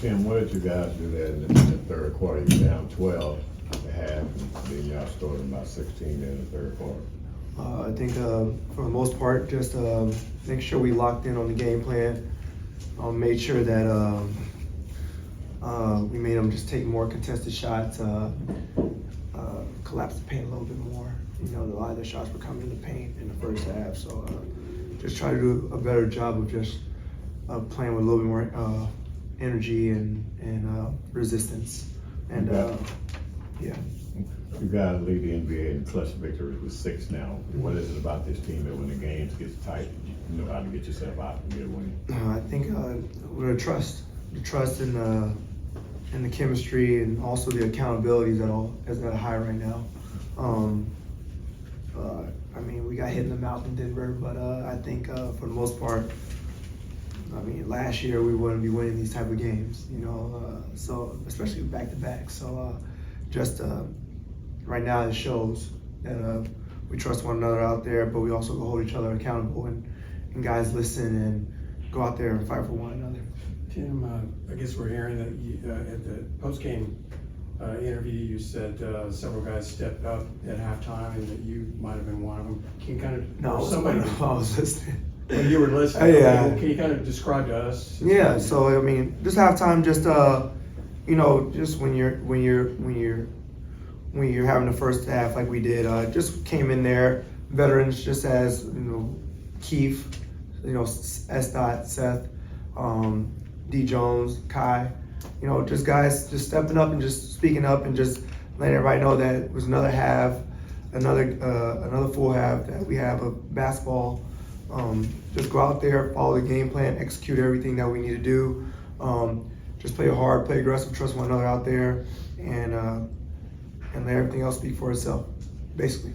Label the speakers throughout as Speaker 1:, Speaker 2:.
Speaker 1: Tim, what did you guys do that in the third quarter? You down 12 at the half, and then y'all scored about 16 in the third quarter.
Speaker 2: I think for the most part, just make sure we locked in on the game plan. Made sure that we made them just take more contested shots, collapse the paint a little bit more. You know, a lot of their shots were coming in the paint in the first half, so just try to do a better job of just playing with a little bit more energy and resistance. And yeah.
Speaker 1: You guys lead the NBA in clutch victories with 6 now. What is it about this team that when the games get tight, you know how to get yourself out and get a win?
Speaker 2: I think with the trust in the chemistry and also the accountability is at a high right now. I mean, we got hit in the mouth in Denver, but I think for the most part, I mean, last year we wouldn't be winning these type of games, you know. So especially back to back. So just right now it shows that we trust one another out there, but we also hold each other accountable and guys listen and go out there and fight for one another.
Speaker 3: Tim, I guess we're hearing that you, at the post-game interview, you said several guys stepped up at halftime and that you might have been one of them. Can you kind of...
Speaker 2: No, I was listening.
Speaker 3: When you were listening,
Speaker 2: yeah.
Speaker 3: Can you kind of describe to us?
Speaker 2: Yeah, so I mean, just halftime, just you know, just when you're having the first half like we did, just came in there, veterans just as, you know, Keith, you know, S. Dot, Seth, D. Jones, Kai, you know, just guys just stepping up and just speaking up and just letting everybody know that it was another half, another full half that we have of basketball. Just go out there, follow the game plan, execute everything that we need to do. Just play hard, play aggressive, trust one another out there, and let everything else speak for itself, basically.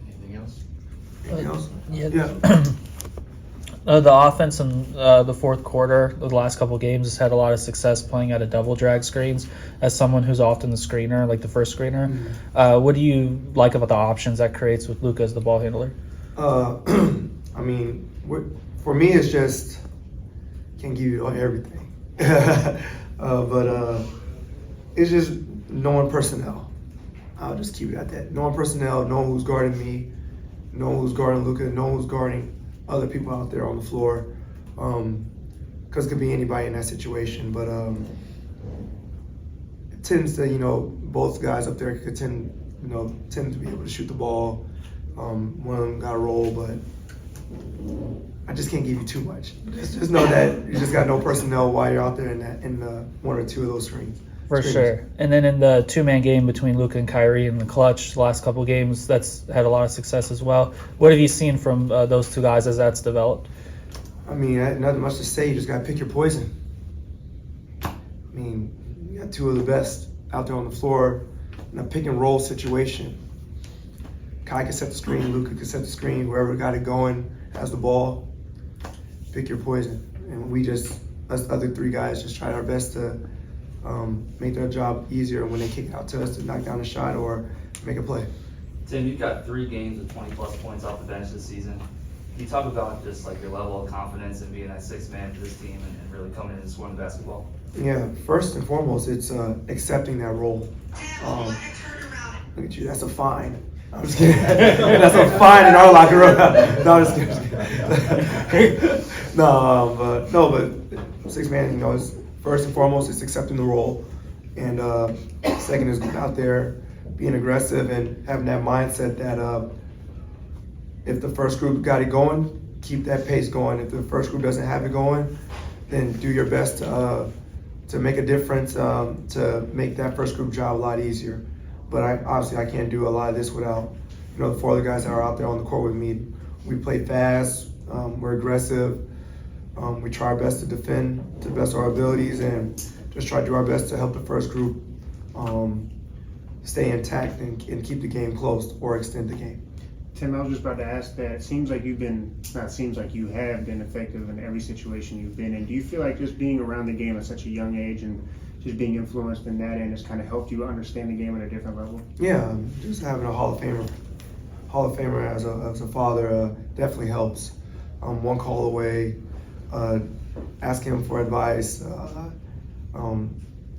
Speaker 4: Anything else?
Speaker 2: Anything else?
Speaker 5: Yeah. The offense in the fourth quarter, the last couple of games, has had a lot of success playing out of double drag screens. As someone who's often the screener, like the first screener, what do you like about the options that creates with Luka as the ball handler?
Speaker 2: I mean, for me, it's just can't give you everything, but it's just knowing personnel. I'll just keep it at that. Knowing personnel, knowing who's guarding me, knowing who's guarding Luka, knowing who's guarding other people out there on the floor, because it could be anybody in that situation. But it tends to, you know, both guys up there could tend to be able to shoot the ball. One of them got a roll, but I just can't give you too much. Just know that you just got no personnel while you're out there in one or two of those screens.
Speaker 5: For sure. And then in the two-man game between Luka and Kyrie in the clutch, the last couple of games, that's had a lot of success as well. What have you seen from those two guys as that's developed?
Speaker 2: I mean, nothing much to say. You just got to pick your poison. I mean, you got two of the best out there on the floor in a pick-and-roll situation. Kai can set the screen, Luka can set the screen, whoever got it going has the ball. Pick your poison. And we just, us other three guys, just tried our best to make their job easier when they kick it out to us to knock down a shot or make a play.
Speaker 4: Tim, you've got 3 games with 20-plus points off the bench this season. Can you talk about just like your level of confidence in being that 6th man for this team and really coming in and scoring the basketball?
Speaker 2: Yeah, first and foremost, it's accepting that role. Look at you, that's a fine. I'm just kidding. That's a fine in our locker room. No, I'm just kidding. But 6th man, you know, is first and foremost, it's accepting the role. And second is going out there, being aggressive and having that mindset that if the first group got it going, keep that pace going. If the first group doesn't have it going, then do your best to make a difference, to make that first group job a lot easier. But obviously I can't do a lot of this without, you know, the 4 other guys that are out there on the court with me. We play fast, we're aggressive, we try our best to defend to the best of our abilities and just try to do our best to help the first group stay intact and keep the game close or extend the game.
Speaker 6: Tim, I was just about to ask that. It seems like you have been effective in every situation you've been in. Do you feel like just being around the game at such a young age and just being influenced in that end has kind of helped you understand the game at a different level?
Speaker 2: Yeah, just having a Hall of Famer as a father definitely helps. One call away, asking him for advice.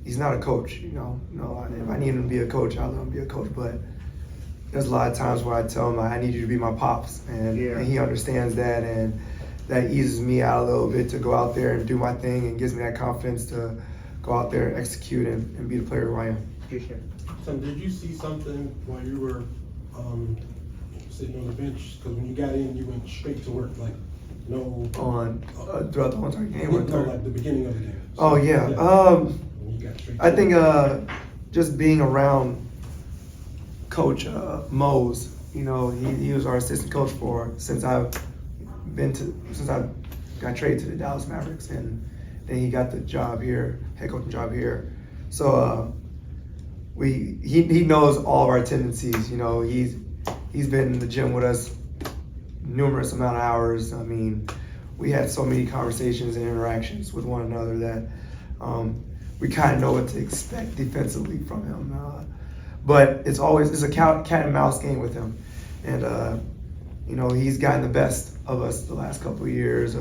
Speaker 2: He's not a coach, you know. No, if I need him to be a coach, I'll let him be a coach. But there's a lot of times where I tell him, I need you to be my pops, and he understands that, and that eases me out a little bit to go out there and do my thing, and gives me that confidence to go out there and execute and be the player who I am.
Speaker 6: Appreciate it.
Speaker 7: So did you see something while you were sitting on the bench? Because when you got in, you went straight to work, like no.
Speaker 2: On throughout the whole entire game.
Speaker 7: No, like the beginning of the game.
Speaker 2: Oh yeah.
Speaker 7: When you got straight
Speaker 2: I
Speaker 7: to
Speaker 2: think
Speaker 7: work.
Speaker 2: just being around Coach Mose, you know, he was our assistant coach since I got traded to the Dallas Mavericks, and then he got the job here, head coaching job here. So he knows all of our tendencies. You know, he's been in the gym with us numerous amount of hours. I mean, we had so many conversations and interactions with one another that we kind of know what to expect defensively from him. But it's a cat and mouse game with him, and you know, he's gotten the best of us the last couple of years.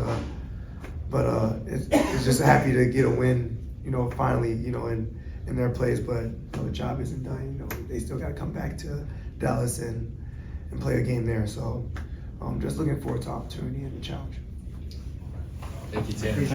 Speaker 2: But it's just happy to get a win, you know, finally, you know, in their place. But you know, the job isn't done. You know, they still got to come back to Dallas and play a game there. So I'm just looking forward to opportunity and the challenge.
Speaker 8: Thank you, Tim.